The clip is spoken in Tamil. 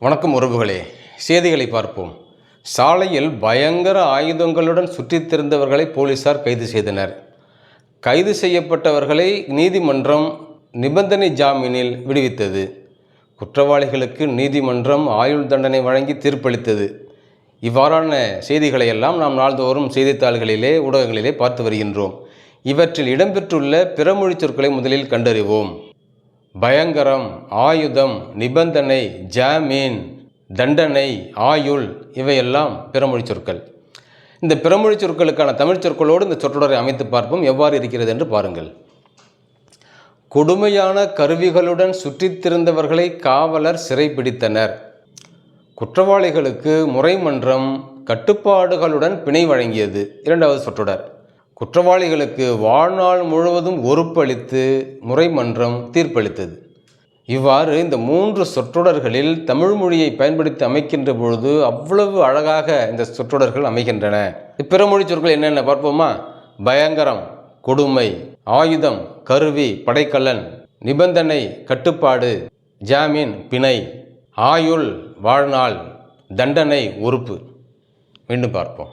வணக்கம் உறவுகளே, செய்திகளை பார்ப்போம். சாலையில் பயங்கர ஆயுதங்களுடன் சுற்றித் திரிந்தவர்களை போலீசார் கைது செய்தனர். கைது செய்யப்பட்டவர்களை நீதிமன்றம் நிபந்தனை ஜாமீனில் விடுவித்தது. குற்றவாளிகளுக்கு நீதிமன்றம் ஆயுள் தண்டனை வழங்கி தீர்ப்பளித்தது. இவ்வாறான செய்திகளை எல்லாம் நாம் நாள்தோறும் செய்தித்தாள்களிலே ஊடகங்களிலே பார்த்து வருகின்றோம். இவற்றில் இடம்பெற்றுள்ள பிறமொழி சொற்களை முதலில் கண்டறிவோம். பயங்கரம், ஆயுதம், நிபந்தனை, ஜாமீன், தண்டனை, ஆயுள் இவையெல்லாம் பிறமொழி சொற்கள். இந்த பிறமொழி சொற்களுக்கான தமிழ் சொற்களோடு இந்த சொற்றொடரை அமைத்து பார்ப்போம். எவ்வாறு இருக்கிறது என்று பாருங்கள். கொடுமையான கருவிகளுடன் சுற்றித் திரிந்தவர்களை காவலர் சிறைப்பிடித்தனர். குற்றவாளிகளுக்கு முறைமன்றம் கட்டுப்பாடுகளுடன் பிணை வழங்கியது. இரண்டாவது சொற்றொடர். குற்றவாளிகளுக்கு வாழ்நாள் முழுவதும் ஒறுப்பளித்து முறைமன்றம் தீர்ப்பளித்தது. இவ்வாறு இந்த மூன்று சொற்றொடர்களில் தமிழ் மொழியை பயன்படுத்தி அமைக்கின்ற பொழுது அவ்வளவு அழகாக இந்த சொற்றொடர்கள் அமைகின்றன. பிறமொழி சொற்கள் என்னென்ன பார்ப்போமா? பயங்கரம், கொடுமை; ஆயுதம், கருவி, படைக்கலன்; நிபந்தனை, கட்டுப்பாடு; ஜாமீன், பிணை; ஆயுள், வாழ்நாள்; தண்டனை, ஒறுப்பு. மீண்டும் பார்ப்போம்.